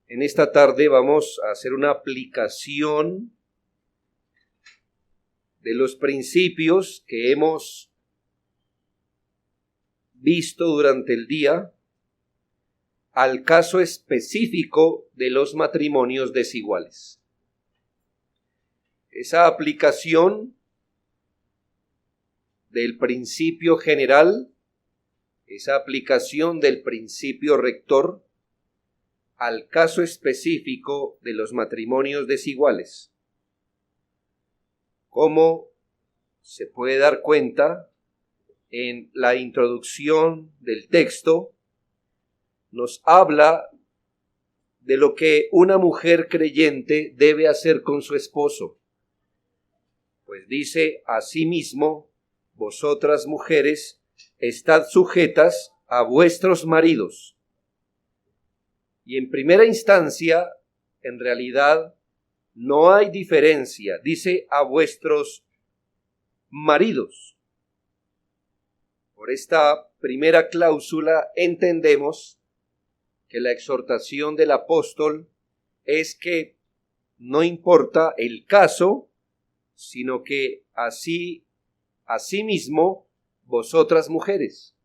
En esta tarde vamos a hacer una aplicación de los principios que hemos visto durante el día al caso específico de los matrimonios desiguales. Esa aplicación del principio general, esa aplicación del principio rector al caso específico de los matrimonios desiguales. Como se puede dar cuenta en la introducción del texto, nos habla de lo que una mujer creyente debe hacer con su esposo. Pues dice: asimismo, vosotras mujeres, estad sujetas a vuestros maridos. Y en primera instancia, en realidad, no hay diferencia. Dice: a vuestros maridos. Por esta primera cláusula entendemos que la exhortación del apóstol es que no importa el caso, sino que asimismo vosotras mujeres.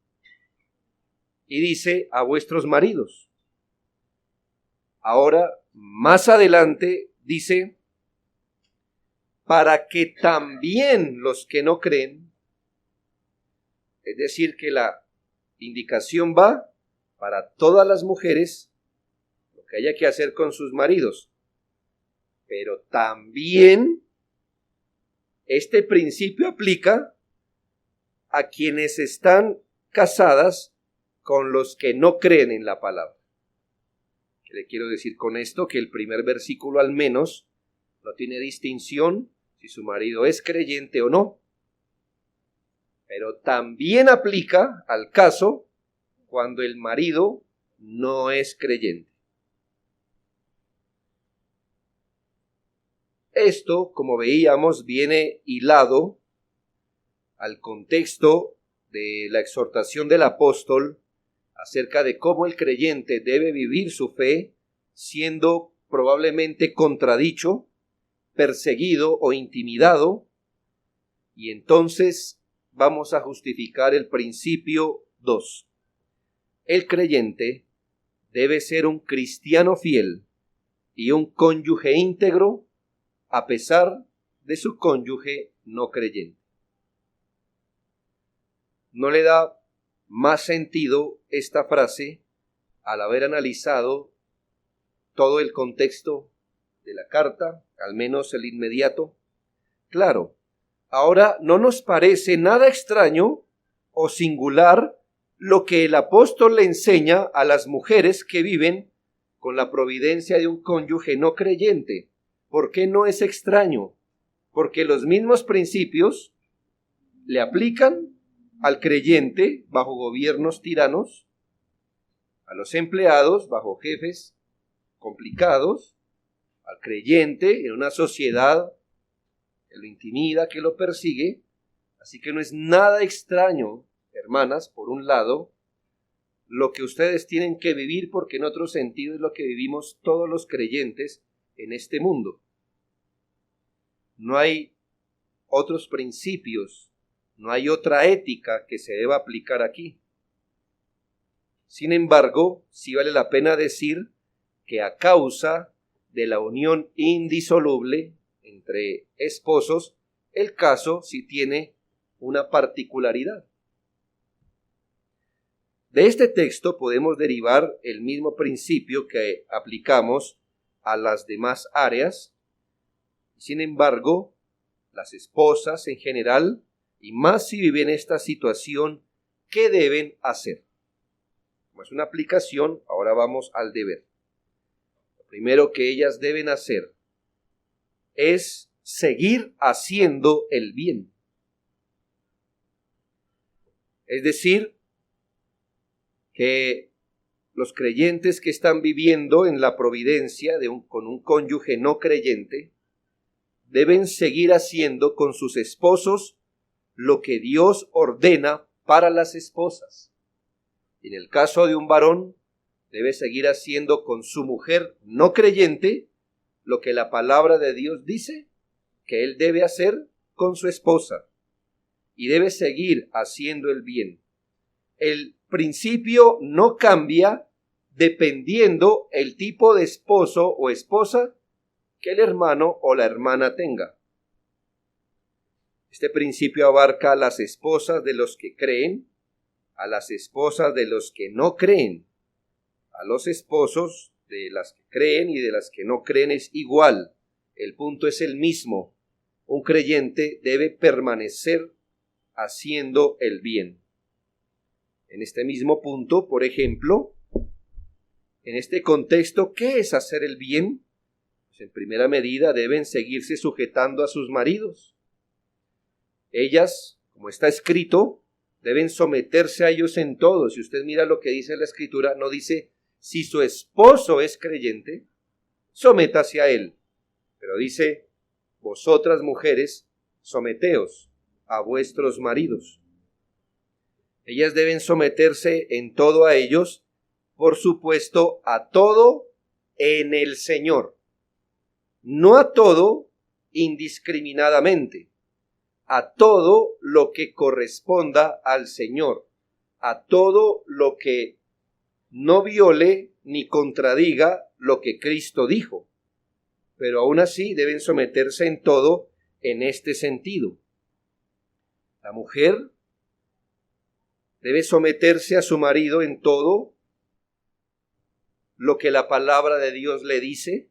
Y dice: a vuestros maridos. Ahora, más adelante, dice: para que también los que no creen, es decir, que la indicación va para todas las mujeres, lo que haya que hacer con sus maridos, pero también este principio aplica a quienes están casadas con los que no creen en la palabra. ¿Qué le quiero decir con esto? Que el primer versículo al menos no tiene distinción si su marido es creyente o no, pero también aplica al caso cuando el marido no es creyente. Esto, como veíamos, viene hilado al contexto de la exhortación del apóstol acerca de cómo el creyente debe vivir su fe, siendo probablemente contradicho, perseguido o intimidado, y entonces vamos a justificar el principio 2. El creyente debe ser un cristiano fiel y un cónyuge íntegro a pesar de su cónyuge no creyente. ¿No le da más sentido esta frase al haber analizado todo el contexto de la carta, al menos el inmediato? Claro, ahora no nos parece nada extraño o singular lo que el apóstol le enseña a las mujeres que viven con la providencia de un cónyuge no creyente. ¿Por qué no es extraño? Porque los mismos principios le aplican al creyente bajo gobiernos tiranos, a los empleados bajo jefes complicados, al creyente en una sociedad que lo intimida, que lo persigue. Así que no es nada extraño, hermanas, por un lado, lo que ustedes tienen que vivir, porque en otro sentido es lo que vivimos todos los creyentes en este mundo. No hay otros principios, no hay otra ética que se deba aplicar aquí. Sin embargo, sí vale la pena decir que a causa de la unión indisoluble entre esposos, el caso sí tiene una particularidad. De este texto podemos derivar el mismo principio que aplicamos a las demás áreas. Sin embargo, las esposas en general, y más si viven esta situación, ¿qué deben hacer? Como es una aplicación, ahora vamos al deber. Lo primero que ellas deben hacer es seguir haciendo el bien. Es decir, que los creyentes que están viviendo en la providencia con un cónyuge no creyente deben seguir haciendo con sus esposos lo que Dios ordena para las esposas. En el caso de un varón, debe seguir haciendo con su mujer no creyente lo que la palabra de Dios dice que él debe hacer con su esposa, y debe seguir haciendo el bien. El principio no cambia dependiendo el tipo de esposo o esposa que el hermano o la hermana tenga. Este principio abarca a las esposas de los que creen, a las esposas de los que no creen, a los esposos de las que creen y de las que no creen es igual. El punto es el mismo. Un creyente debe permanecer haciendo el bien. En este mismo punto, por ejemplo, en este contexto, ¿qué es hacer el bien? Pues en primera medida deben seguirse sujetando a sus maridos. Ellas, como está escrito, deben someterse a ellos en todo. Si usted mira lo que dice la Escritura, no dice, si su esposo es creyente, sométase a él. Pero dice, vosotras mujeres, someteos a vuestros maridos. Ellas deben someterse en todo a ellos, por supuesto, a todo en el Señor. No a todo indiscriminadamente, a todo lo que corresponda al Señor, a todo lo que no viole ni contradiga lo que Cristo dijo. Pero aún así deben someterse en todo en este sentido. La mujer debe someterse a su marido en todo lo que la palabra de Dios le dice,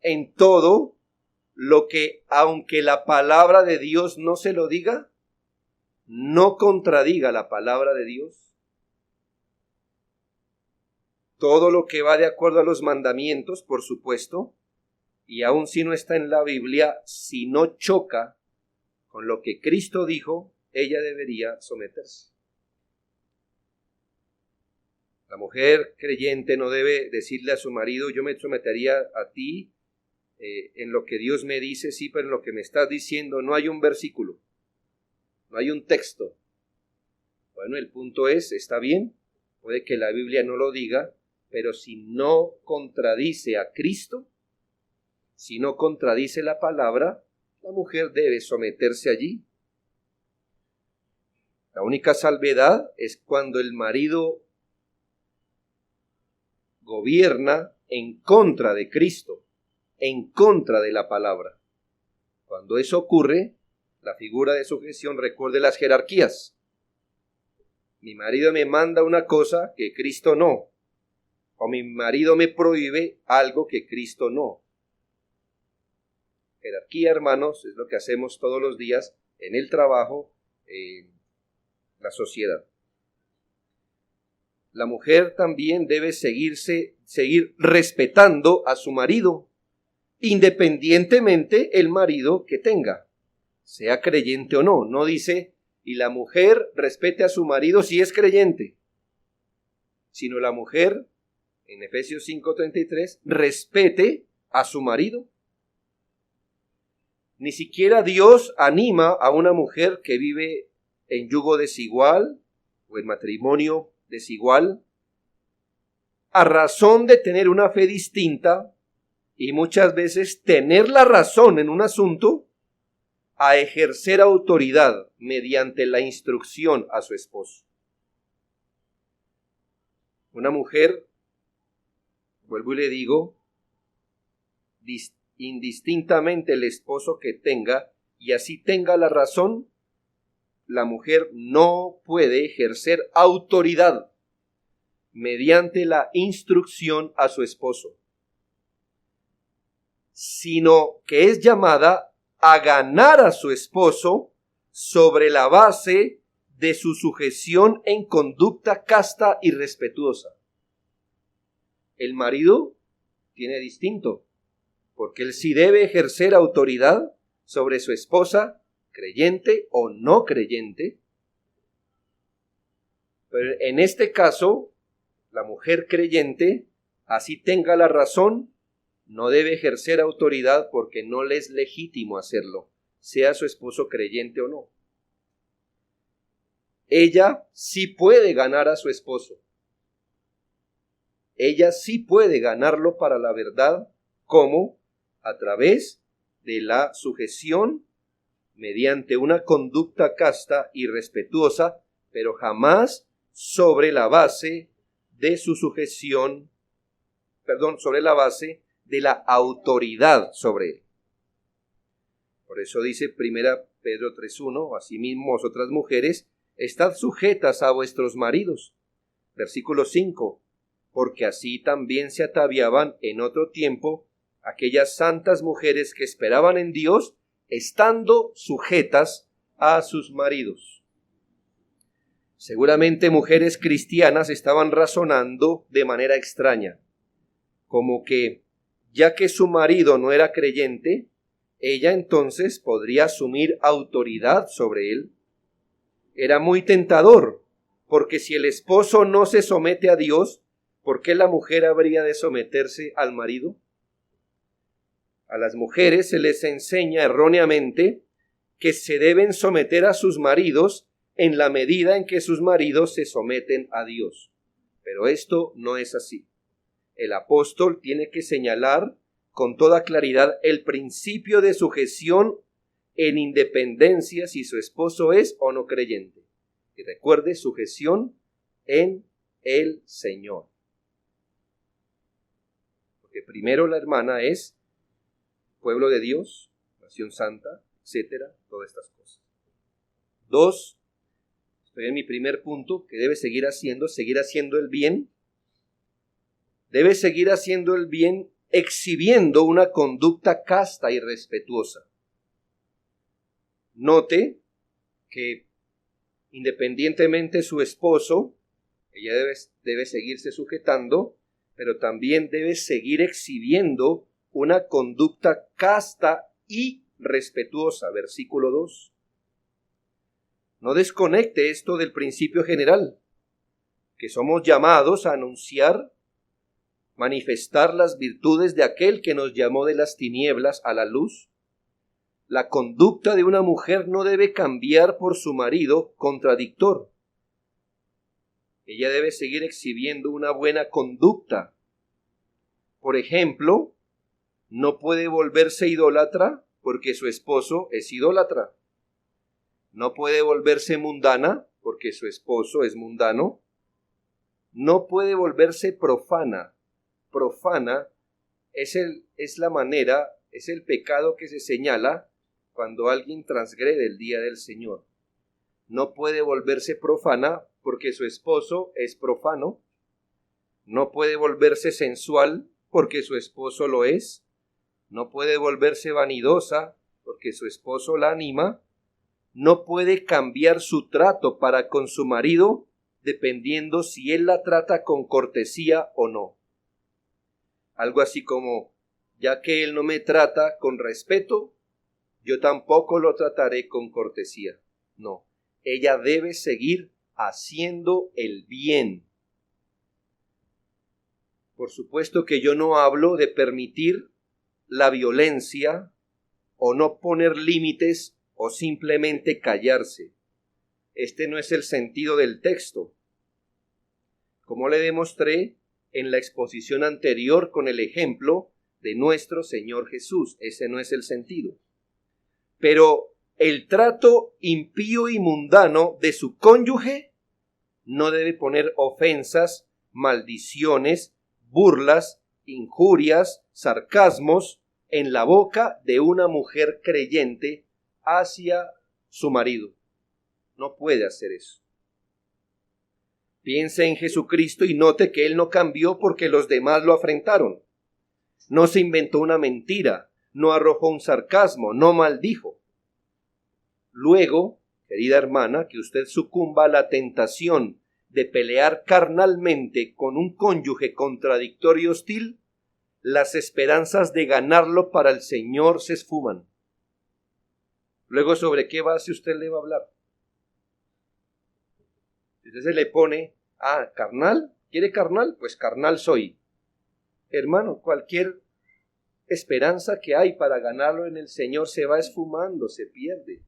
en todo lo que, aunque la palabra de Dios no se lo diga, no contradiga la palabra de Dios. Todo lo que va de acuerdo a los mandamientos, por supuesto, y aun si no está en la Biblia, si no choca con lo que Cristo dijo, ella debería someterse. La mujer creyente no debe decirle a su marido, yo me sometería a ti en lo que Dios me dice, sí, pero en lo que me estás diciendo no hay un versículo, no hay un texto. Bueno, el punto es, está bien, puede que la Biblia no lo diga, pero si no contradice a Cristo, si no contradice la palabra, la mujer debe someterse allí. La única salvedad es cuando el marido gobierna en contra de Cristo, en contra de la palabra. Cuando eso ocurre, la figura de sujeción recuerde las jerarquías. Mi marido me manda una cosa que Cristo no, o mi marido me prohíbe algo que Cristo no. Jerarquía, hermanos, es lo que hacemos todos los días en el trabajo, en la sociedad. La mujer también debe seguir respetando a su marido, independientemente el marido que tenga, sea creyente o no. No dice, y la mujer respete a su marido si es creyente, sino la mujer, en Efesios 5:33, respete a su marido. Ni siquiera Dios anima a una mujer que vive en yugo desigual o en matrimonio desigual, a razón de tener una fe distinta y muchas veces tener la razón en un asunto, a ejercer autoridad mediante la instrucción a su esposo. Una mujer, vuelvo y le digo, indistintamente el esposo que tenga, y así tenga la razón, la mujer no puede ejercer autoridad mediante la instrucción a su esposo, sino que es llamada a ganar a su esposo sobre la base de su sujeción en conducta casta y respetuosa. El marido tiene distinto, porque él sí debe ejercer autoridad sobre su esposa, creyente o no creyente. Pero en este caso, la mujer creyente, así tenga la razón, no debe ejercer autoridad porque no le es legítimo hacerlo, sea su esposo creyente o no. Ella sí puede ganar a su esposo, ella sí puede ganarlo para la verdad. ¿Cómo? A través de la sujeción, mediante una conducta casta y respetuosa, pero jamás sobre la base de su sujeción, sobre la base de la autoridad sobre él. Por eso dice 1 Pedro 3:1, asimismo vosotras mujeres, estad sujetas a vuestros maridos. Versículo 5, porque así también se ataviaban en otro tiempo aquellas santas mujeres que esperaban en Dios, estando sujetas a sus maridos. Seguramente mujeres cristianas estaban razonando de manera extraña, como que, ya que su marido no era creyente, ella entonces podría asumir autoridad sobre él. Era muy tentador, porque si el esposo no se somete a Dios, ¿por qué la mujer habría de someterse al marido? A las mujeres se les enseña erróneamente que se deben someter a sus maridos en la medida en que sus maridos se someten a Dios. Pero esto no es así. El apóstol tiene que señalar con toda claridad el principio de sujeción en independencia si su esposo es o no creyente. Y recuerde, sujeción en el Señor. Porque primero la hermana es pueblo de Dios, nación santa, etcétera, todas estas cosas. 2, estoy en mi primer punto, que debe seguir haciendo el bien. Debe seguir haciendo el bien exhibiendo una conducta casta y respetuosa. Note que independientemente su esposo, ella debe seguirse sujetando, pero también debe seguir exhibiendo una conducta casta y respetuosa. Versículo 2. No desconecte esto del principio general, que somos llamados a anunciar, manifestar las virtudes de aquel que nos llamó de las tinieblas a la luz. La conducta de una mujer no debe cambiar por su marido contradictor. Ella debe seguir exhibiendo una buena conducta. Por ejemplo, no puede volverse idólatra porque su esposo es idólatra. No puede volverse mundana porque su esposo es mundano. No puede volverse profana. Profana es el pecado que se señala cuando alguien transgrede el día del Señor. No puede volverse profana porque su esposo es profano. No puede volverse sensual porque su esposo lo es. No puede volverse vanidosa porque su esposo la anima. No puede cambiar su trato para con su marido dependiendo si él la trata con cortesía o no. Algo así como, ya que él no me trata con respeto, yo tampoco lo trataré con cortesía. No, ella debe seguir haciendo el bien. Por supuesto que yo no hablo de permitir la violencia o no poner límites o simplemente callarse. Este no es el sentido del texto. Como le demostré en la exposición anterior con el ejemplo de nuestro Señor Jesús, ese no es el sentido. Pero el trato impío y mundano de su cónyuge no debe poner ofensas, maldiciones, burlas, injurias, sarcasmos en la boca de una mujer creyente hacia su marido. No puede hacer eso. Piense en Jesucristo y note que Él no cambió porque los demás lo afrentaron. No se inventó una mentira, no arrojó un sarcasmo, no maldijo. Luego, querida hermana, que usted sucumba a la tentación de pelear carnalmente con un cónyuge contradictorio y hostil, las esperanzas de ganarlo para el Señor se esfuman. Luego, ¿sobre qué base usted le va a hablar? Entonces se le pone, carnal, ¿quiere carnal? Pues carnal soy. Hermano, cualquier esperanza que hay para ganarlo en el Señor se va esfumando, se pierde.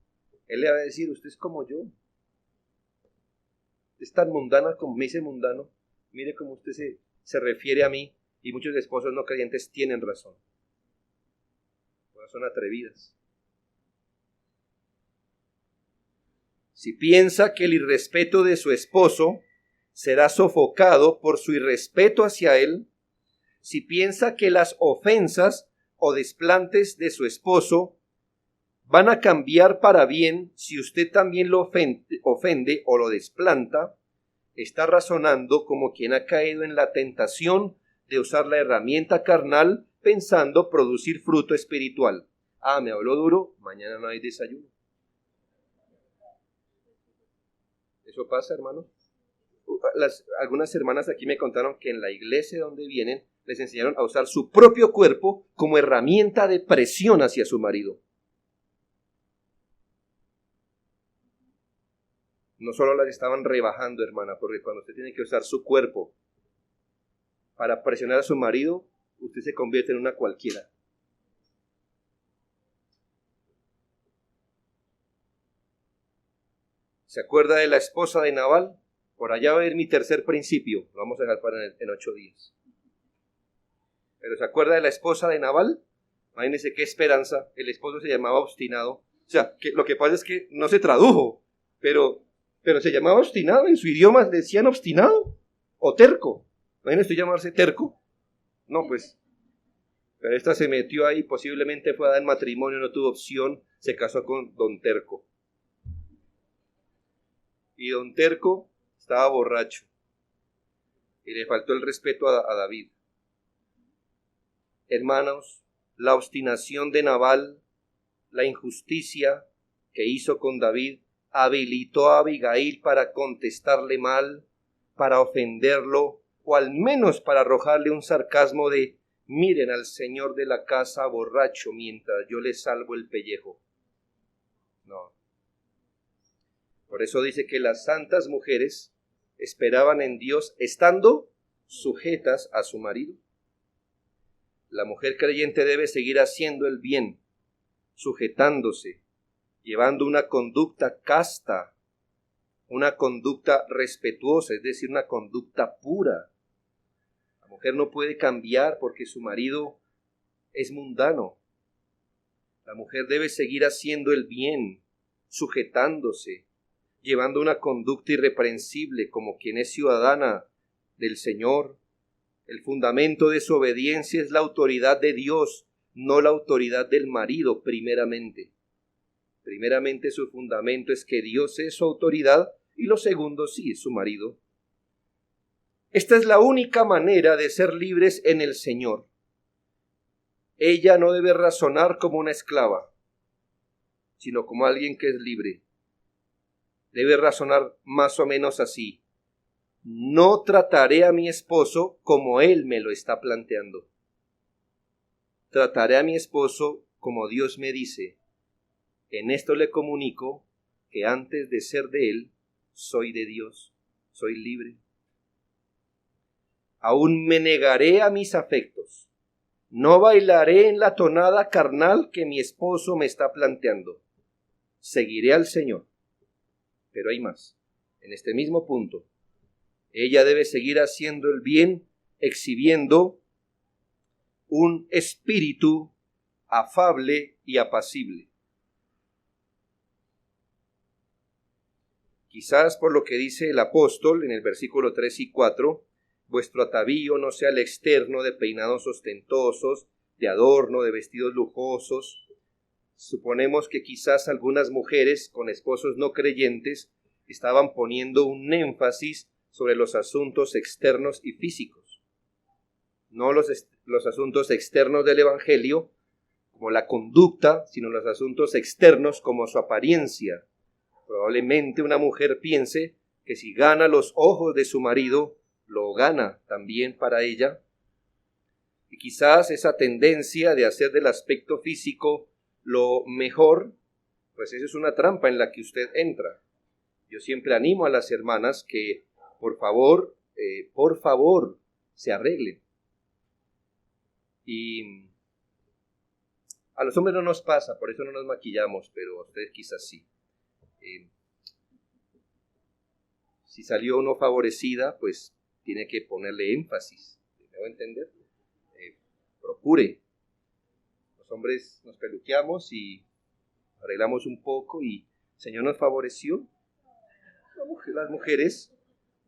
Él le va a decir, usted es como yo. Es tan mundana como me dice mundano. Mire cómo usted se refiere a mí, y muchos esposos no creyentes tienen razón. Todas son atrevidas. Si piensa que el irrespeto de su esposo será sofocado por su irrespeto hacia él, si piensa que las ofensas o desplantes de su esposo van a cambiar para bien si usted también lo ofende o lo desplanta, está razonando como quien ha caído en la tentación de usar la herramienta carnal pensando producir fruto espiritual. Ah, me habló duro, mañana no hay desayuno. ¿Eso pasa, hermano? Algunas hermanas aquí me contaron que en la iglesia donde vienen les enseñaron a usar su propio cuerpo como herramienta de presión hacia su marido. No solo las estaban rebajando, hermana, porque cuando usted tiene que usar su cuerpo para presionar a su marido, usted se convierte en una cualquiera. ¿Se acuerda de la esposa de Nabal? Por allá va a ir mi tercer principio. Lo vamos a dejar para en 8 días. ¿Pero se acuerda de la esposa de Nabal? Imagínense qué esperanza. El esposo se llamaba obstinado. O sea, que lo que pasa es que no se tradujo, pero se llamaba obstinado. En su idioma decían obstinado o terco. ¿Imagínense llamarse terco? No, pues. Pero esta se metió ahí, posiblemente fue a dar matrimonio, no tuvo opción, se casó con don Terco. Y don Terco estaba borracho y le faltó el respeto a David. Hermanos, la obstinación de Nabal, la injusticia que hizo con David, habilitó a Abigail para contestarle mal, para ofenderlo, o al menos para arrojarle un sarcasmo de: miren al señor de la casa borracho mientras yo le salvo el pellejo. No. Por eso dice que las santas mujeres esperaban en Dios estando sujetas a su marido. La mujer creyente debe seguir haciendo el bien, sujetándose, llevando una conducta casta, una conducta respetuosa, es decir, una conducta pura. La mujer no puede cambiar porque su marido es mundano. La mujer debe seguir haciendo el bien, sujetándose, llevando una conducta irreprensible como quien es ciudadana del Señor. El fundamento de su obediencia es la autoridad de Dios, no la autoridad del marido primeramente. Primeramente su fundamento es que Dios es su autoridad y lo segundo sí es su marido. Esta es la única manera de ser libres en el Señor. Ella no debe razonar como una esclava, sino como alguien que es libre. Debe razonar más o menos así: no trataré a mi esposo como él me lo está planteando. Trataré a mi esposo como Dios me dice. En esto le comunico que antes de ser de él, soy de Dios, soy libre. Aún me negaré a mis afectos. No bailaré en la tonada carnal que mi esposo me está planteando. Seguiré al Señor. Pero hay más. En este mismo punto, ella debe seguir haciendo el bien, exhibiendo un espíritu afable y apacible. Quizás por lo que dice el apóstol en el versículo 3 y 4, vuestro atavío no sea el externo de peinados ostentosos, de adorno, de vestidos lujosos. Suponemos que quizás algunas mujeres con esposos no creyentes estaban poniendo un énfasis sobre los asuntos externos y físicos, no los asuntos externos del Evangelio como la conducta, sino los asuntos externos como su apariencia. Probablemente una mujer piense que si gana los ojos de su marido, lo gana también para ella. Y quizás esa tendencia de hacer del aspecto físico lo mejor, pues esa es una trampa en la que usted entra. Yo siempre animo a las hermanas que por favor, se arreglen. Y a los hombres no nos pasa, por eso no nos maquillamos, pero a ustedes quizás sí. Si salió uno favorecida, pues tiene que ponerle énfasis. ¿Me voy a entender? Procure. Los hombres nos peluqueamos y arreglamos un poco y el Señor nos favoreció. Las mujeres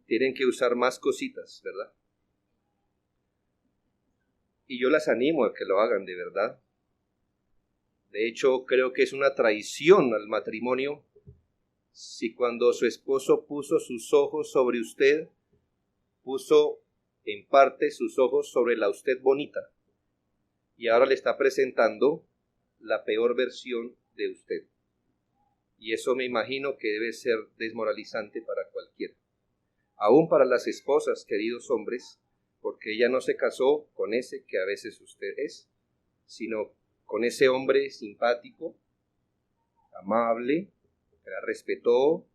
tienen que usar más cositas, ¿verdad? Y yo las animo a que lo hagan de verdad. De hecho, creo que es una traición al matrimonio si cuando su esposo puso sus ojos sobre usted, puso en parte sus ojos sobre la usted bonita y ahora le está presentando la peor versión de usted. Y eso me imagino que debe ser desmoralizante para cualquiera. Aún para las esposas, queridos hombres, porque ella no se casó con ese que a veces usted es, sino con ese hombre simpático, amable, que la respetó,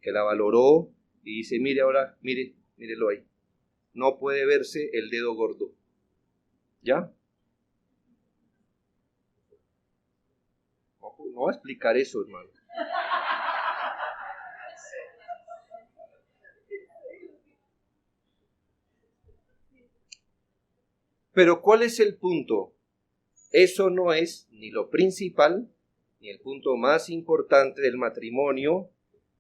que la valoró, y dice, mire ahora, mírelo ahí. No puede verse el dedo gordo. ¿Ya? No voy a explicar eso, hermano. Pero ¿cuál es el punto? Eso no es ni lo principal, ni el punto más importante del matrimonio,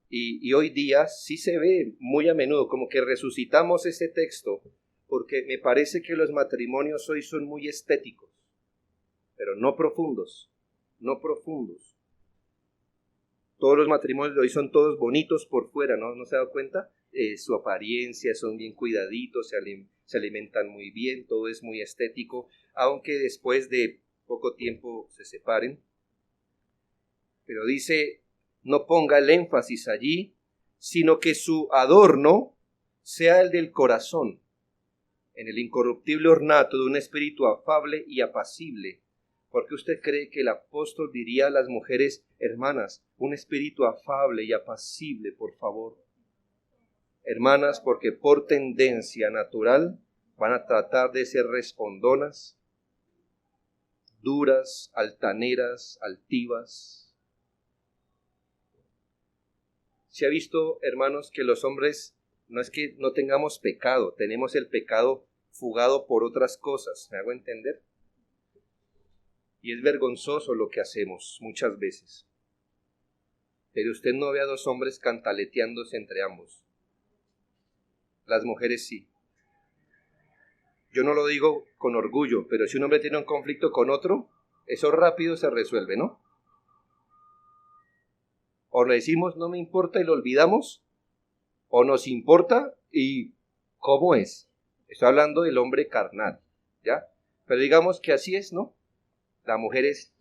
y hoy día sí se ve muy a menudo como que resucitamos ese texto, porque me parece que los matrimonios hoy son muy estéticos, pero no profundos, no profundos. Todos los matrimonios de hoy son todos bonitos por fuera, ¿no? ¿No se ha dado cuenta? Su apariencia, son bien cuidaditos, se alimentan muy bien, todo es muy estético, aunque después de poco tiempo se separen. Pero dice, no ponga el énfasis allí, sino que su adorno sea el del corazón, en el incorruptible ornato de un espíritu afable y apacible. ¿Por qué usted cree que el apóstol diría a las mujeres, hermanas, un espíritu afable y apacible, por favor? Hermanas, porque por tendencia natural van a tratar de ser respondonas, duras, altaneras, altivas. Se ha visto, hermanos, que los hombres no es que no tengamos pecado, tenemos el pecado fugado por otras cosas, ¿me hago entender? Y es vergonzoso lo que hacemos muchas veces. Pero usted no ve a dos hombres cantaleteándose entre ambos. Las mujeres sí. Yo no lo digo con orgullo, pero si un hombre tiene un conflicto con otro, eso rápido se resuelve, ¿no? O le decimos no me importa y lo olvidamos, o nos importa y ¿cómo es? Estoy hablando del hombre carnal, ¿ya? Pero digamos que así es, ¿no? La mujer es...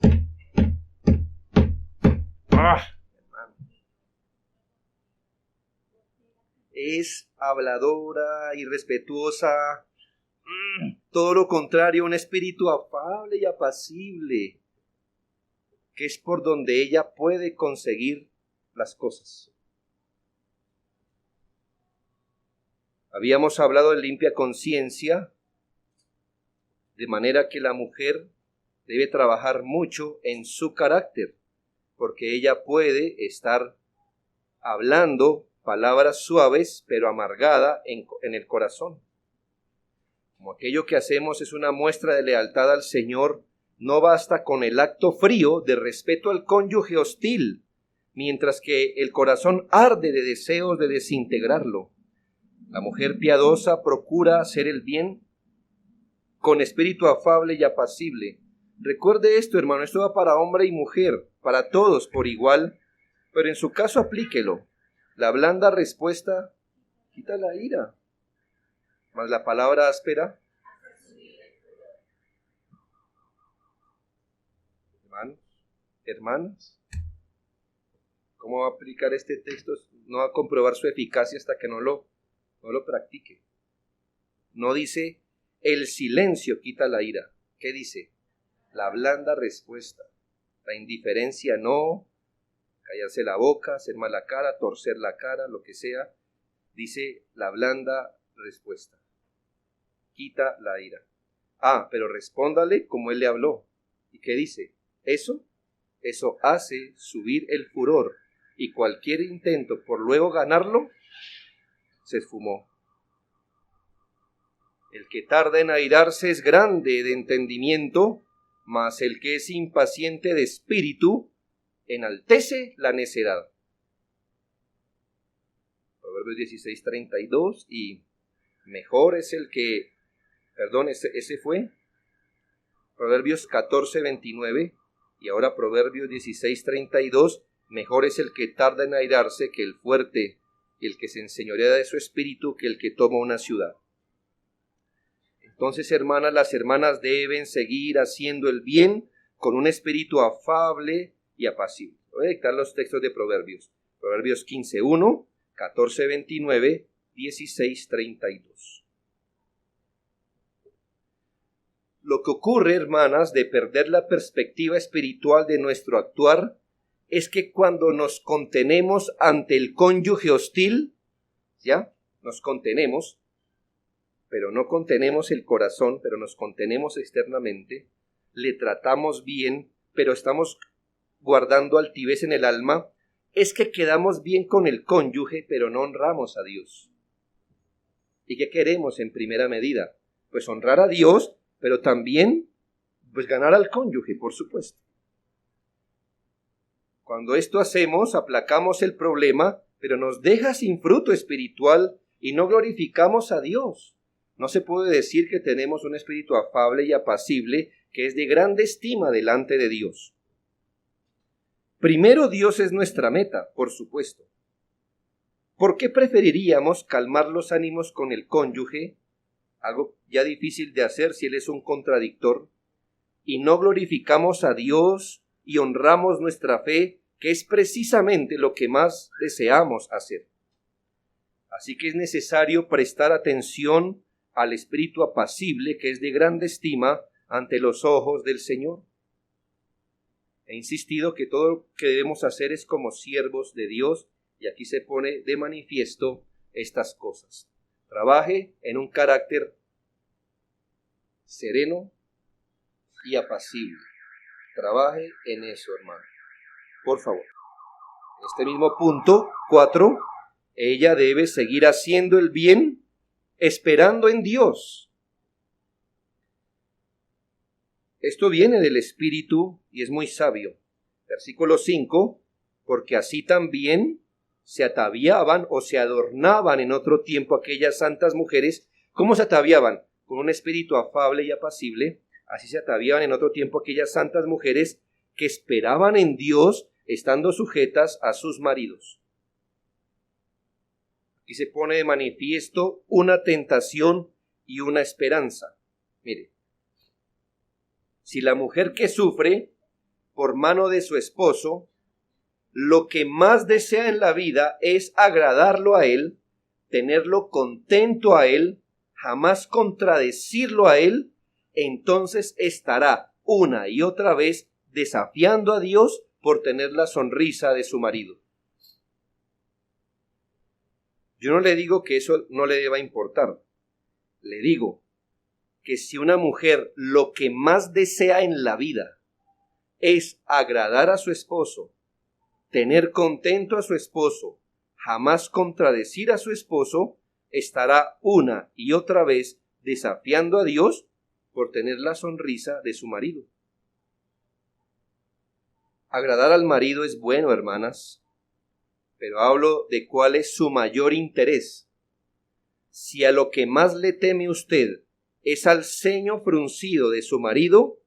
¡Ah! Es habladora, irrespetuosa, todo lo contrario, un espíritu afable y apacible, que es por donde ella puede conseguir las cosas. Habíamos hablado de limpia conciencia, de manera que la mujer debe trabajar mucho en su carácter, porque ella puede estar hablando palabras suaves, pero amargada en el corazón. Como aquello que hacemos es una muestra de lealtad al Señor, no basta con el acto frío de respeto al cónyuge hostil, mientras que el corazón arde de deseos de desintegrarlo. La mujer piadosa procura hacer el bien con espíritu afable y apacible. Recuerde esto, hermano, esto va para hombre y mujer, para todos por igual, pero en su caso aplíquelo. La blanda respuesta quita la ira, mas la palabra áspera. Hermanos, hermanas, ¿cómo va a aplicar este texto? No va a comprobar su eficacia hasta que no lo practique. No dice, el silencio quita la ira. ¿Qué dice? La blanda respuesta. La indiferencia no, callarse la boca, hacer mala cara, torcer la cara, lo que sea. Dice la blanda respuesta. Quita la ira. Pero respóndale como él le habló. ¿Y qué dice? Eso hace subir el furor y cualquier intento por luego ganarlo se esfumó. El que tarda en airarse es grande de entendimiento, mas el que es impaciente de espíritu enaltece la necedad. Proverbios 16:32, y mejor es el que, ese fue Proverbios 14:29, y ahora Proverbios 16:32, mejor es el que tarda en airarse que el fuerte, y el que se enseñorea de su espíritu que el que toma una ciudad. Entonces, hermanas, las hermanas deben seguir haciendo el bien con un espíritu afable y apacible. Voy a dictar los textos de Proverbios. Proverbios 15:1, 14:29, 16:32. Lo que ocurre, hermanas, de perder la perspectiva espiritual de nuestro actuar es que cuando nos contenemos ante el cónyuge hostil, ¿ya? Nos contenemos, pero no contenemos el corazón, pero nos contenemos externamente, le tratamos bien, pero estamos guardando altivez en el alma, es que quedamos bien con el cónyuge, pero no honramos a Dios. ¿Y qué queremos en primera medida? Pues honrar a Dios, pero también pues ganar al cónyuge, por supuesto. Cuando esto hacemos, aplacamos el problema, pero nos deja sin fruto espiritual y no glorificamos a Dios. No se puede decir que tenemos un espíritu afable y apacible que es de grande estima delante de Dios. Primero, Dios es nuestra meta, por supuesto. ¿Por qué preferiríamos calmar los ánimos con el cónyuge, algo ya difícil de hacer si él es un contradictor, y no glorificamos a Dios y honramos nuestra fe, que es precisamente lo que más deseamos hacer? Así que es necesario prestar atención al espíritu apacible que es de grande estima ante los ojos del Señor. He insistido que todo lo que debemos hacer es como siervos de Dios, y aquí se pone de manifiesto estas cosas. Trabaje en un carácter sereno y apacible. Trabaje en eso, hermano. Por favor. En este mismo punto, 4, ella debe seguir haciendo el bien, esperando en Dios. Esto viene del Espíritu y es muy sabio. Versículo 5, porque así también se ataviaban o se adornaban en otro tiempo aquellas santas mujeres. ¿Cómo se ataviaban? Con un espíritu afable y apacible. Así se ataviaban en otro tiempo aquellas santas mujeres que esperaban en Dios, estando sujetas a sus maridos. Aquí se pone de manifiesto una tentación y una esperanza. Mire, si la mujer que sufre por mano de su esposo, lo que más desea en la vida es agradarlo a él, tenerlo contento a él, jamás contradecirlo a él, entonces estará una y otra vez desafiando a Dios por tener la sonrisa de su marido. Yo no le digo que eso no le deba importar. Le digo que si una mujer lo que más desea en la vida es agradar a su esposo, tener contento a su esposo, jamás contradecir a su esposo, estará una y otra vez desafiando a Dios por tener la sonrisa de su marido. Agradar al marido es bueno, hermanas, pero hablo de cuál es su mayor interés. Si a lo que más le teme usted es al ceño fruncido de su marido,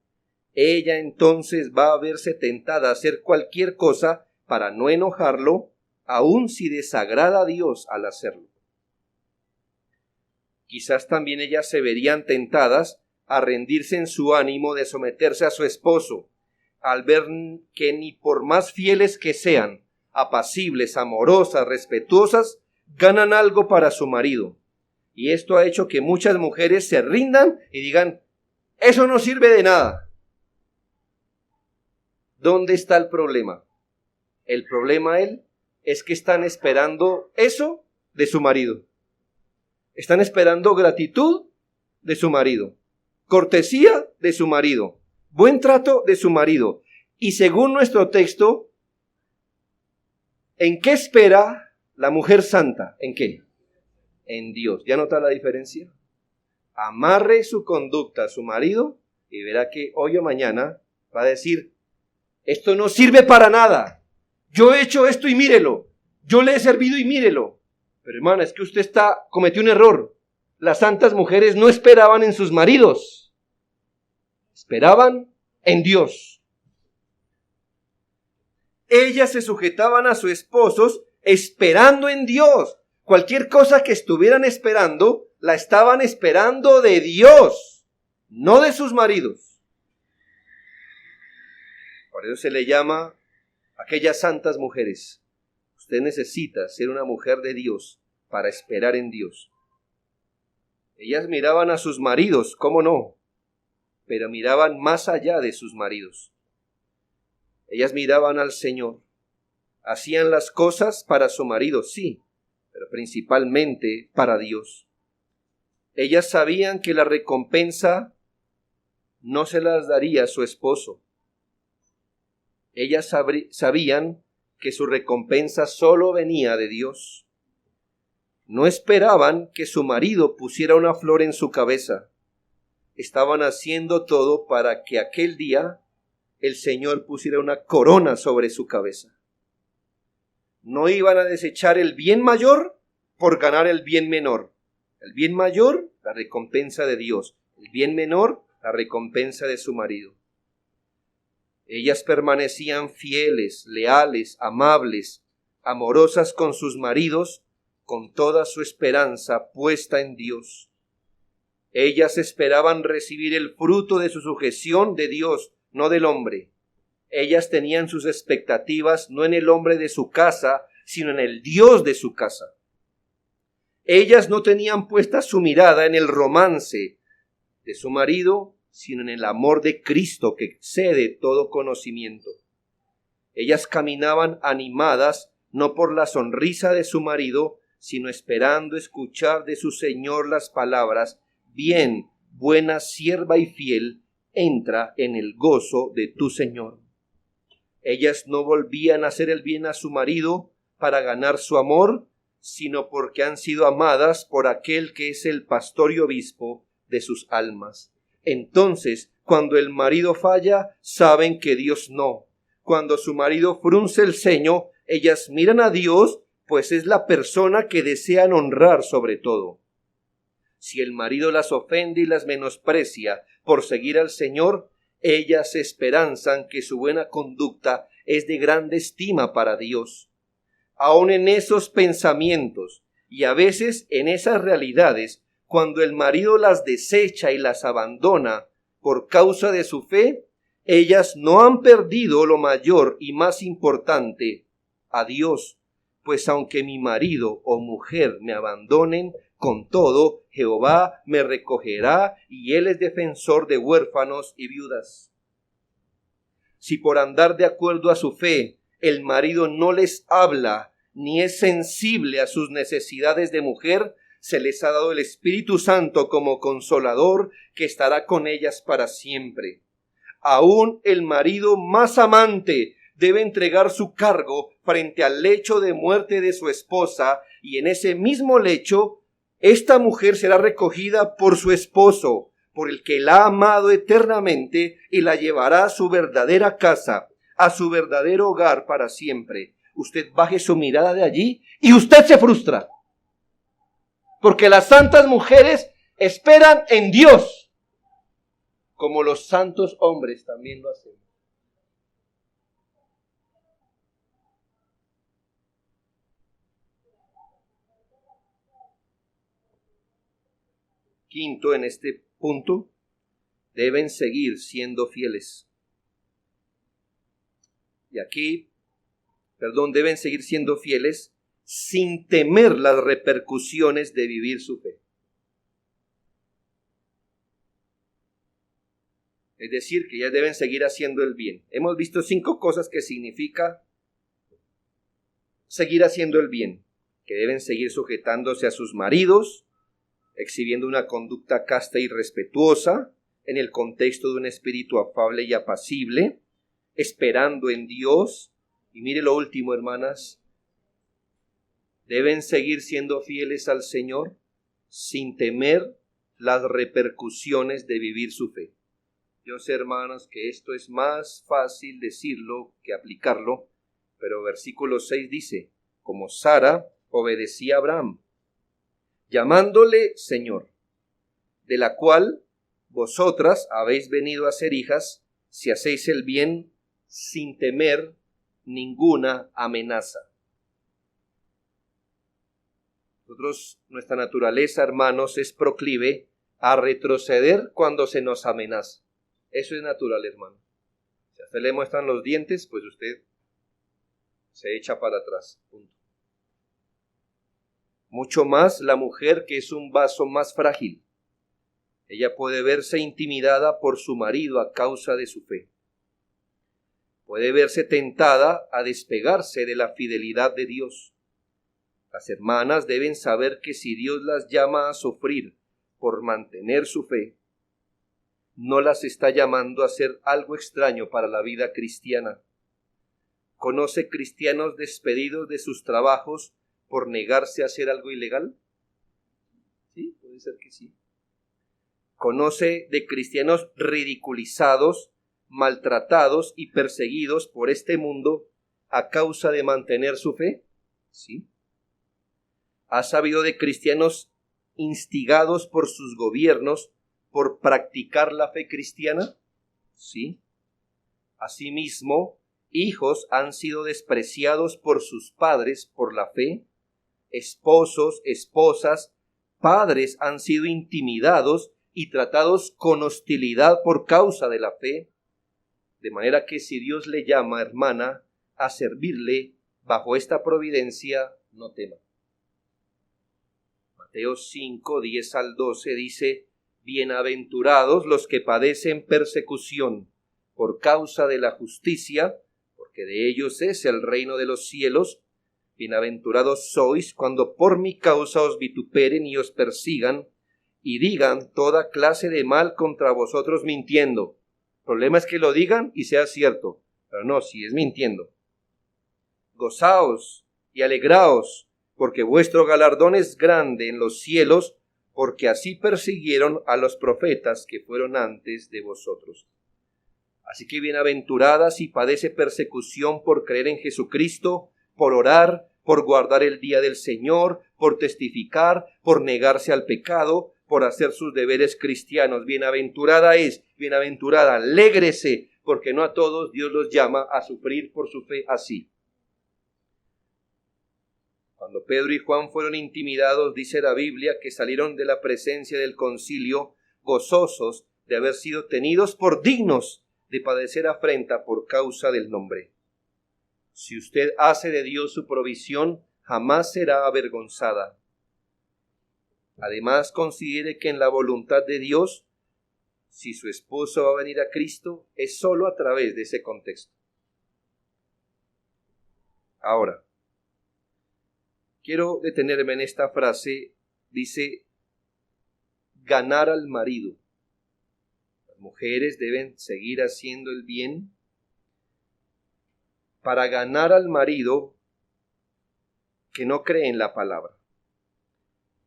ella entonces va a verse tentada a hacer cualquier cosa para no enojarlo, aun si desagrada a Dios al hacerlo. Quizás también ellas se verían tentadas a rendirse en su ánimo de someterse a su esposo, al ver que ni por más fieles que sean, apacibles, amorosas, respetuosas, ganan algo para su marido. Y esto ha hecho que muchas mujeres se rindan y digan, eso no sirve de nada. ¿Dónde está el problema? El problema es que están esperando eso de su marido. Están esperando gratitud de su marido, cortesía de su marido, buen trato de su marido. Y según nuestro texto, ¿en qué espera la mujer santa? ¿En qué? En Dios. ¿Ya nota la diferencia? amarre su conducta a su marido y verá que hoy o mañana va a decir, esto no sirve para nada. Yo he hecho esto y mírelo. Yo le he servido y mírelo. Pero hermana, es que usted cometió un error. Las santas mujeres no esperaban en sus maridos. Esperaban en Dios. Ellas se sujetaban a sus esposos esperando en Dios. Cualquier cosa que estuvieran esperando, la estaban esperando de Dios, no de sus maridos. Por eso se le llama a aquellas santas mujeres. Usted necesita ser una mujer de Dios para esperar en Dios. Ellas miraban a sus maridos, ¿cómo no? Pero miraban más allá de sus maridos. Ellas miraban al Señor. Hacían las cosas para su marido, sí, pero principalmente para Dios. Ellas sabían que la recompensa no se las daría su esposo. Ellas sabían que su recompensa solo venía de Dios. No esperaban que su marido pusiera una flor en su cabeza. Estaban haciendo todo para que aquel día el Señor pusiera una corona sobre su cabeza. No iban a desechar el bien mayor por ganar el bien menor. El bien mayor, la recompensa de Dios. El bien menor, la recompensa de su marido. Ellas permanecían fieles, leales, amables, amorosas con sus maridos, con toda su esperanza puesta en Dios. Ellas esperaban recibir el fruto de su sujeción de Dios, no del hombre. Ellas tenían sus expectativas no en el hombre de su casa, sino en el Dios de su casa. Ellas no tenían puesta su mirada en el romance de su marido, sino en el amor de Cristo que excede todo conocimiento. Ellas caminaban animadas no por la sonrisa de su marido, sino esperando escuchar de su Señor las palabras, bien, buena sierva y fiel, entra en el gozo de tu Señor. Ellas no volvían a hacer el bien a su marido para ganar su amor, sino porque han sido amadas por aquel que es el pastor y obispo de sus almas. Entonces, cuando el marido falla, saben que Dios no. Cuando su marido frunce el ceño, ellas miran a Dios, pues es la persona que desean honrar sobre todo. Si el marido las ofende y las menosprecia por seguir al Señor, ellas esperanzan que su buena conducta es de grande estima para Dios. Aun en esos pensamientos y a veces en esas realidades, cuando el marido las desecha y las abandona por causa de su fe, ellas no han perdido lo mayor y más importante, a Dios, pues aunque mi marido o mujer me abandonen, con todo Jehová me recogerá y Él es defensor de huérfanos y viudas. Si por andar de acuerdo a su fe el marido no les habla ni es sensible a sus necesidades de mujer, se les ha dado el Espíritu Santo como consolador que estará con ellas para siempre. Aún el marido más amante debe entregar su cargo frente al lecho de muerte de su esposa, y en ese mismo lecho esta mujer será recogida por su esposo, por el que la ha amado eternamente, y la llevará a su verdadera casa, a su verdadero hogar para siempre. Usted baje su mirada de allí y usted se frustra. Porque las santas mujeres esperan en Dios, como los santos hombres también lo hacen. Quinto, en este punto, deben seguir siendo fieles. Y aquí, deben seguir siendo fieles sin temer las repercusiones de vivir su fe. Es decir, que ya deben seguir haciendo el bien. Hemos visto 5 cosas que significa seguir haciendo el bien. Que deben seguir sujetándose a sus maridos, exhibiendo una conducta casta y respetuosa, en el contexto de un espíritu afable y apacible, esperando en Dios. Y mire lo último, hermanas, deben seguir siendo fieles al Señor sin temer las repercusiones de vivir su fe. Yo sé, hermanos, que esto es más fácil decirlo que aplicarlo, pero versículo 6 dice, como Sara obedecía a Abraham, llamándole Señor, de la cual vosotras habéis venido a ser hijas, si hacéis el bien sin temer ninguna amenaza. Nuestra naturaleza, hermanos, es proclive a retroceder cuando se nos amenaza. Eso es natural, hermano. Si a usted le muestran los dientes, pues usted se echa para atrás. Punto. Mucho más la mujer, que es un vaso más frágil. Ella puede verse intimidada por su marido a causa de su fe. Puede verse tentada a despegarse de la fidelidad de Dios. Las hermanas deben saber que si Dios las llama a sufrir por mantener su fe, no las está llamando a hacer algo extraño para la vida cristiana. ¿Conoce cristianos despedidos de sus trabajos por negarse a hacer algo ilegal? Sí, puede ser que sí. ¿Conoce de cristianos ridiculizados, maltratados y perseguidos por este mundo a causa de mantener su fe? Sí. ¿Ha sabido de cristianos instigados por sus gobiernos por practicar la fe cristiana? Sí. Asimismo, hijos han sido despreciados por sus padres por la fe, esposos, esposas, padres han sido intimidados y tratados con hostilidad por causa de la fe, de manera que si Dios le llama, hermana, a servirle bajo esta providencia, no tema. Mateo 5, 10 al 12 dice, bienaventurados los que padecen persecución por causa de la justicia, porque de ellos es el reino de los cielos. Bienaventurados sois cuando por mi causa os vituperen y os persigan, y digan toda clase de mal contra vosotros mintiendo. El problema es que lo digan y sea cierto, pero no, si es mintiendo. Gozaos y alegraos, porque vuestro galardón es grande en los cielos, porque así persiguieron a los profetas que fueron antes de vosotros. Así que bienaventurada si padece persecución por creer en Jesucristo, por orar, por guardar el día del Señor, por testificar, por negarse al pecado, por hacer sus deberes cristianos. Bienaventurada es, bienaventurada, alégrese, porque no a todos Dios los llama a sufrir por su fe así. Cuando Pedro y Juan fueron intimidados, dice la Biblia, que salieron de la presencia del concilio gozosos de haber sido tenidos por dignos de padecer afrenta por causa del nombre. Si usted hace de Dios su provisión, jamás será avergonzada. Además, considere que en la voluntad de Dios, si su esposo va a venir a Cristo, es solo a través de ese contexto. Ahora, quiero detenerme en esta frase, dice, ganar al marido. Las mujeres deben seguir haciendo el bien para ganar al marido que no cree en la palabra.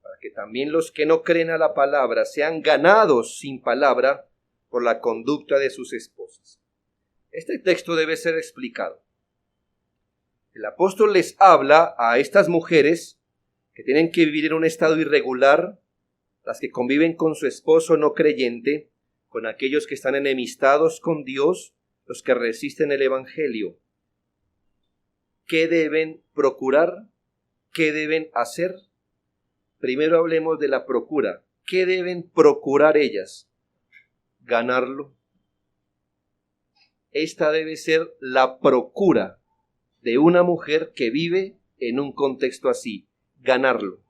Para que también los que no creen a la palabra sean ganados sin palabra por la conducta de sus esposas. Este texto debe ser explicado. El apóstol les habla a estas mujeres que tienen que vivir en un estado irregular, las que conviven con su esposo no creyente, con aquellos que están enemistados con Dios, los que resisten el evangelio. ¿Qué deben procurar? ¿Qué deben hacer? Primero hablemos de la procura. ¿Qué deben procurar ellas? Ganarlo. Esta debe ser la procura de una mujer que vive en un contexto así, ganarlo.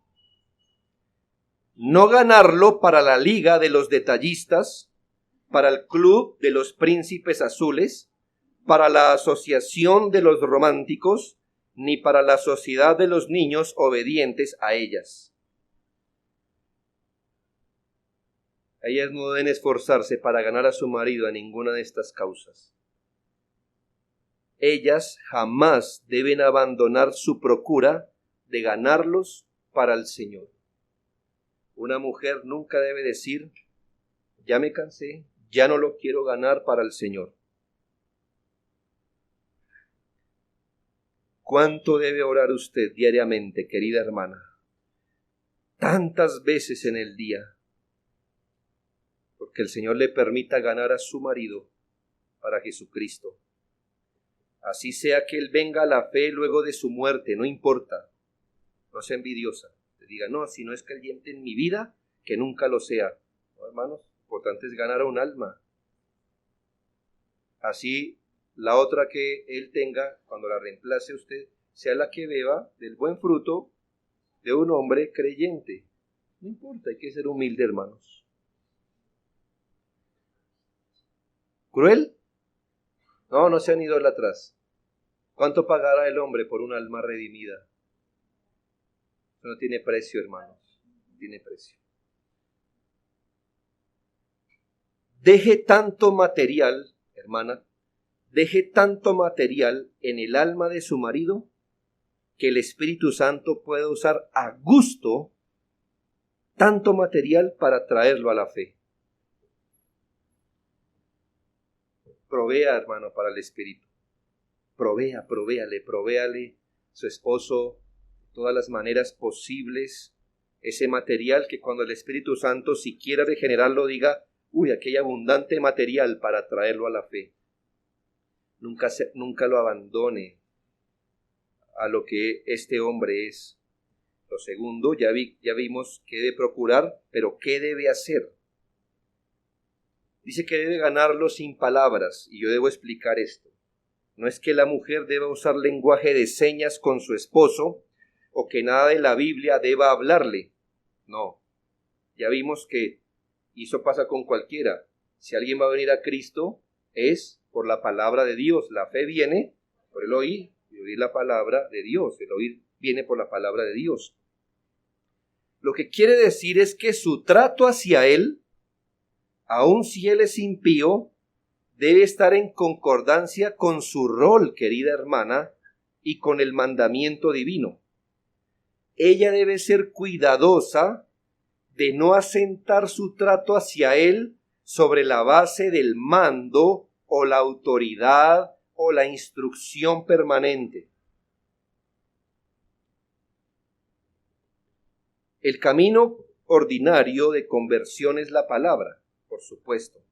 No ganarlo para la liga de los detallistas, para el club de los príncipes azules, para la asociación de los románticos, ni para la sociedad de los niños obedientes a ellas. Ellas no deben esforzarse para ganar a su marido a ninguna de estas causas. Ellas jamás deben abandonar su procura de ganarlos para el Señor. Una mujer nunca debe decir, ya me cansé, ya no lo quiero ganar para el Señor. ¿Cuánto debe orar usted diariamente, querida hermana? Tantas veces en el día, porque el Señor le permita ganar a su marido para Jesucristo. Así sea que él venga a la fe luego de su muerte, no importa. No sea envidiosa. Te diga, no, si no es creyente en mi vida, que nunca lo sea. No, hermanos, lo importante es ganar a un alma. Así, la otra que él tenga, cuando la reemplace usted, sea la que beba del buen fruto de un hombre creyente. No importa, hay que ser humilde, hermanos. ¿Cruel? No, no sean idólatras. ¿Cuánto pagará el hombre por un alma redimida? Eso no tiene precio, hermanos. No tiene precio. Deje tanto material, hermana, deje tanto material en el alma de su marido que el Espíritu Santo puede usar a gusto tanto material para traerlo a la fe. Provea, hermano, para el Espíritu. Provéale su esposo de todas las maneras posibles ese material que cuando el Espíritu Santo, si quiere regenerarlo, diga, uy, aquí hay abundante material para traerlo a la fe. Nunca lo abandone a lo que este hombre es. Lo segundo, ya vimos qué debe procurar, pero ¿qué debe hacer? Dice que debe ganarlo sin palabras, y yo debo explicar esto. No es que la mujer deba usar lenguaje de señas con su esposo, o que nada de la Biblia deba hablarle. No. Ya vimos que eso pasa con cualquiera. Si alguien va a venir a Cristo, es por la palabra de Dios. La fe viene por el oír, y oír la palabra de Dios. El oír viene por la palabra de Dios. Lo que quiere decir es que su trato hacia él, aun si él es impío, debe estar en concordancia con su rol, querida hermana, y con el mandamiento divino. Ella debe ser cuidadosa de no asentar su trato hacia él sobre la base del mando o la autoridad o la instrucción permanente. El camino ordinario de conversión es la palabra, por supuesto.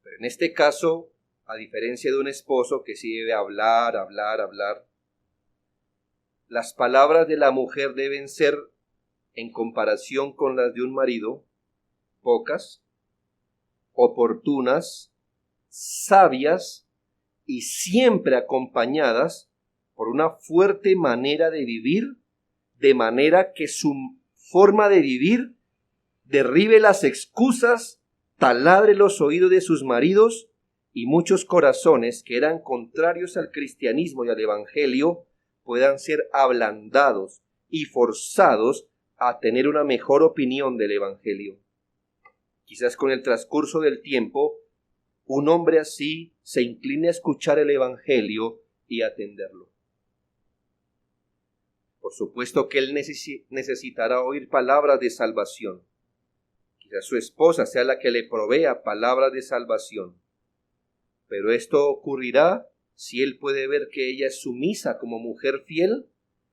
Pero en este caso, a diferencia de un esposo que sí debe hablar, las palabras de la mujer deben ser, en comparación con las de un marido, pocas, oportunas, sabias y siempre acompañadas por una fuerte manera de vivir, de manera que su forma de vivir derribe las excusas, taladre los oídos de sus maridos, y muchos corazones que eran contrarios al cristianismo y al evangelio puedan ser ablandados y forzados a tener una mejor opinión del evangelio. Quizás con el transcurso del tiempo, un hombre así se incline a escuchar el evangelio y a atenderlo. Por supuesto que él necesitará oír palabras de salvación. Quizás su esposa sea la que le provea palabras de salvación. Pero esto ocurrirá si él puede ver que ella es sumisa como mujer fiel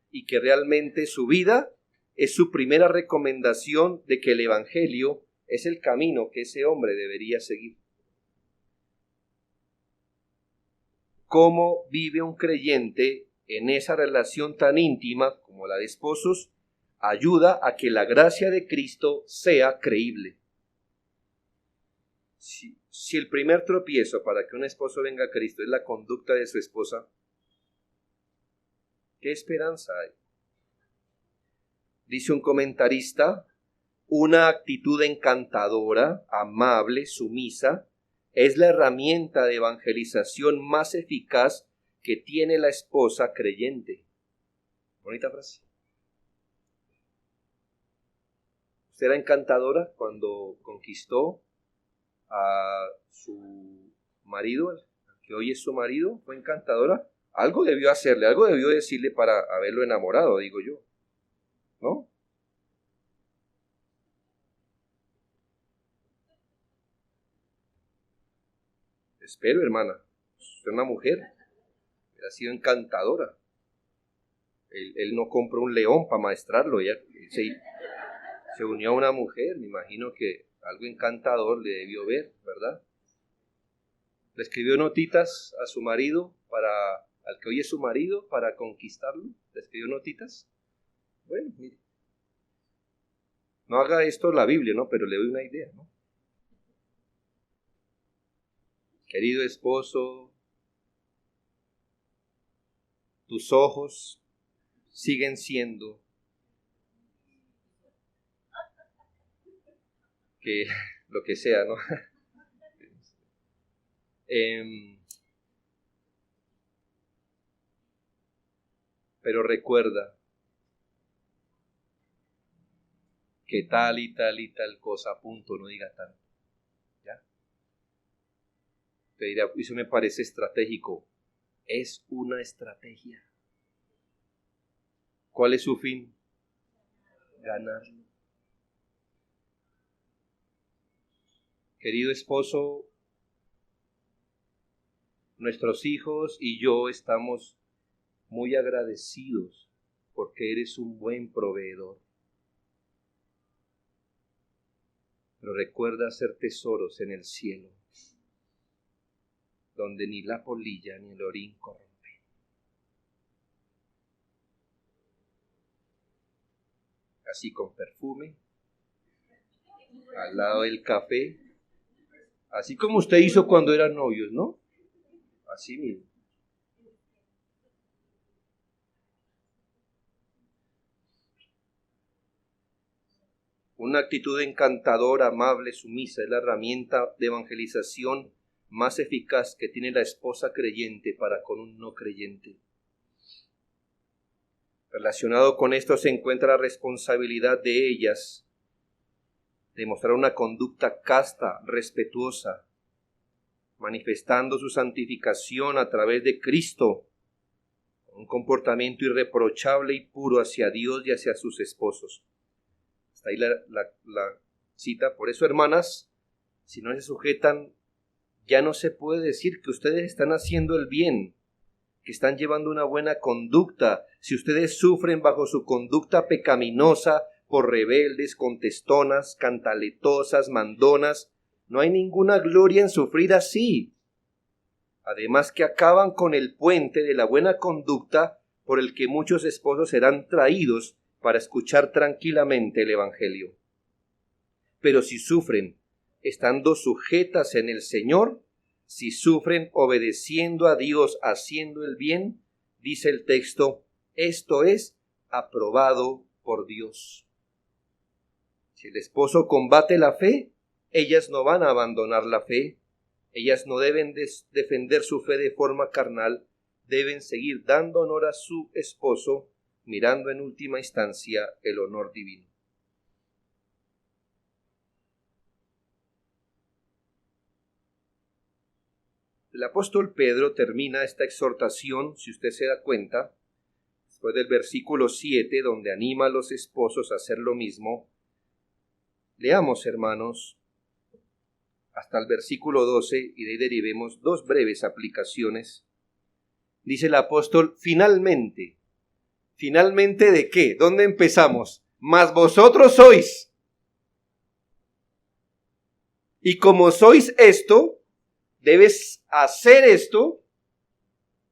y que realmente su vida es su primera recomendación de que el evangelio es el camino que ese hombre debería seguir. ¿Cómo vive un creyente en esa relación tan íntima como la de esposos? Ayuda a que la gracia de Cristo sea creíble. Si el primer tropiezo para que un esposo venga a Cristo es la conducta de su esposa, ¿qué esperanza hay? Dice un comentarista, una actitud encantadora, amable, sumisa, es la herramienta de evangelización más eficaz que tiene la esposa creyente. Bonita frase. ¿Usted era encantadora cuando conquistó a su marido, al que hoy es su marido? ¿Fue encantadora? Algo debió hacerle, algo debió decirle para haberlo enamorado, digo yo, ¿no? Espero, hermana, usted es una mujer, ha sido encantadora. Él no compró un león para maestrarlo, ella se unió a una mujer, me imagino que algo encantador le debió ver, ¿verdad? Le escribió notitas a su marido, al que hoy es su marido, para conquistarlo. Le escribió notitas. Bueno, mire. No haga esto la Biblia, ¿no? Pero le doy una idea, ¿no? Querido esposo, tus ojos siguen siendo que lo que sea, ¿no? Pero recuerda que tal y tal y tal cosa, a punto, no diga tanto. ¿Ya? Te dirá, eso me parece estratégico. Es una estrategia. ¿Cuál es su fin? Ganarlo. Querido esposo, nuestros hijos y yo estamos muy agradecidos porque eres un buen proveedor. Pero recuerda hacer tesoros en el cielo, donde ni la polilla ni el orín corrompen. Así con perfume, al lado del café, así como usted hizo cuando eran novios, ¿no? Así mismo. Una actitud encantadora, amable, sumisa es la herramienta de evangelización más eficaz que tiene la esposa creyente para con un no creyente. Relacionado con esto se encuentra la responsabilidad de ellas de mostrar una conducta casta, respetuosa, manifestando su santificación a través de Cristo, un comportamiento irreprochable y puro hacia Dios y hacia sus esposos. Hasta ahí la cita. Por eso, hermanas, si no se sujetan, ya no se puede decir que ustedes están haciendo el bien, que están llevando una buena conducta. Si ustedes sufren bajo su conducta pecaminosa por rebeldes, contestonas, cantaletosas, mandonas, no hay ninguna gloria en sufrir así. Además que acaban con el puente de la buena conducta por el que muchos esposos serán traídos para escuchar tranquilamente el Evangelio. Pero si sufren estando sujetas en el Señor, si sufren obedeciendo a Dios, haciendo el bien, dice el texto, esto es aprobado por Dios. Si el esposo combate la fe, ellas no van a abandonar la fe, ellas no deben defender su fe de forma carnal, deben seguir dando honor a su esposo, mirando en última instancia el honor divino. El apóstol Pedro termina esta exhortación, si usted se da cuenta, después del versículo 7, donde anima a los esposos a hacer lo mismo. Leamos, hermanos, hasta el versículo 12 y de ahí derivemos dos breves aplicaciones. Dice el apóstol, finalmente. ¿Finalmente de qué? ¿Dónde empezamos? Mas vosotros sois. Y como sois esto, debes hacer esto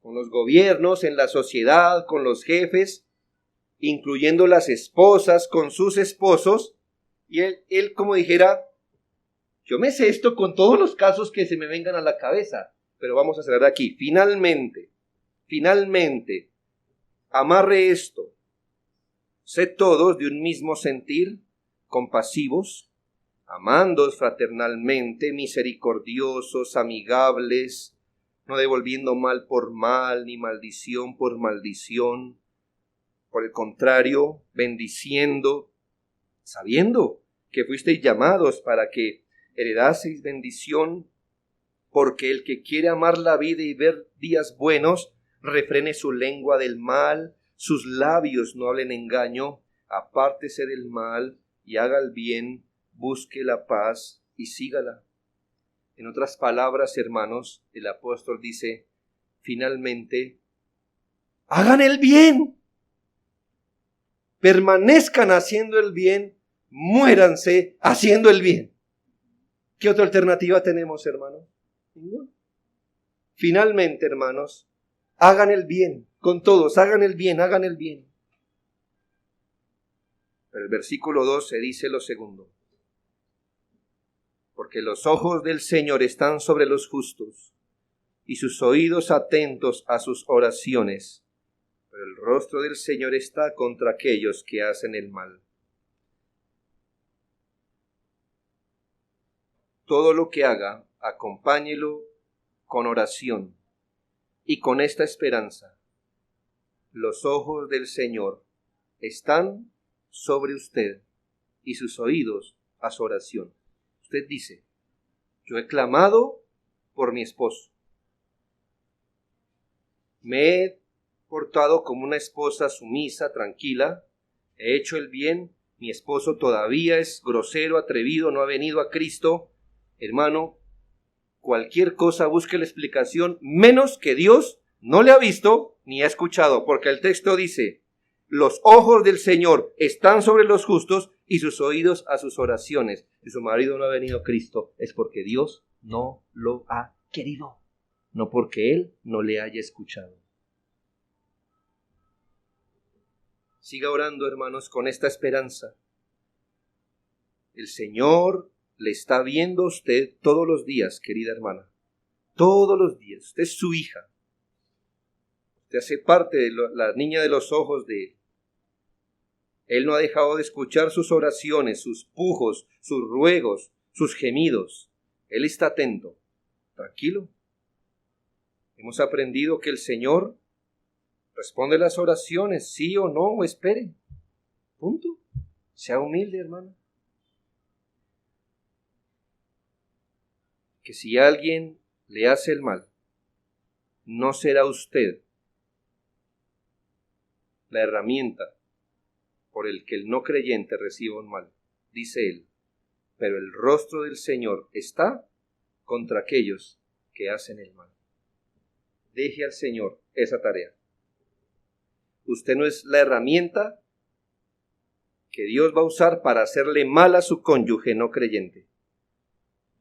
con los gobiernos, en la sociedad, con los jefes, incluyendo las esposas, con sus esposos. Y él como dijera, yo me sé esto con todos los casos que se me vengan a la cabeza, pero vamos a cerrar aquí. Finalmente, amarre esto. Sed todos de un mismo sentir, compasivos, amándoos fraternalmente, misericordiosos, amigables, no devolviendo mal por mal, ni maldición por maldición. Por el contrario, bendiciendo, sabiendo que fuisteis llamados para que heredaseis bendición, porque el que quiere amar la vida y ver días buenos, refrene su lengua del mal, sus labios no hablen engaño, apártese del mal y haga el bien, busque la paz y sígala. En otras palabras, hermanos, el apóstol dice, finalmente, hagan el bien, permanezcan haciendo el bien, muéranse haciendo el bien. ¿Qué otra alternativa tenemos, hermanos? Ninguna. Finalmente, hermanos, hagan el bien, con todos, hagan el bien, hagan el bien. Pero el versículo 12 dice lo segundo. Porque los ojos del Señor están sobre los justos, y sus oídos atentos a sus oraciones, pero el rostro del Señor está contra aquellos que hacen el mal. Todo lo que haga, acompáñelo con oración y con esta esperanza. Los ojos del Señor están sobre usted y sus oídos a su oración. Usted dice, yo he clamado por mi esposo. Me he portado como una esposa sumisa, tranquila. He hecho el bien. Mi esposo todavía es grosero, atrevido, no ha venido a Cristo. Hermano, cualquier cosa busque la explicación, menos que Dios no le ha visto ni ha escuchado, porque el texto dice, los ojos del Señor están sobre los justos y sus oídos a sus oraciones. Si su marido no ha venido a Cristo, es porque Dios no lo ha querido, no porque Él no le haya escuchado. Siga orando, hermanos, con esta esperanza. El Señor le está viendo a usted todos los días, querida hermana. Todos los días. Usted es su hija. Usted hace parte de la niña de los ojos de Él. Él no ha dejado de escuchar sus oraciones, sus pujos, sus ruegos, sus gemidos. Él está atento. Tranquilo. Hemos aprendido que el Señor responde las oraciones, sí o no, o espere. Punto. Sea humilde, hermano. Que si alguien le hace el mal, no será usted la herramienta por el que el no creyente reciba un mal. Dice él, pero el rostro del Señor está contra aquellos que hacen el mal. Deje al Señor esa tarea. Usted no es la herramienta que Dios va a usar para hacerle mal a su cónyuge no creyente.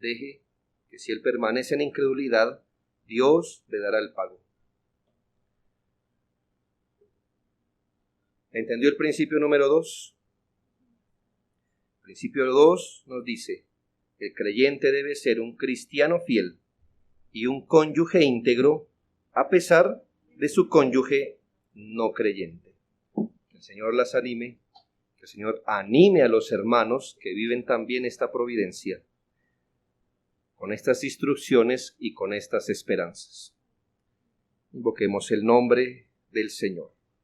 Deje que si él permanece en incredulidad, Dios le dará el pago. ¿Entendió el principio número 2? El principio 2 nos dice, el creyente debe ser un cristiano fiel y un cónyuge íntegro a pesar de su cónyuge no creyente. Que el Señor las anime, que el Señor anime a los hermanos que viven también esta providencia con estas instrucciones y con estas esperanzas. Invoquemos el nombre del Señor.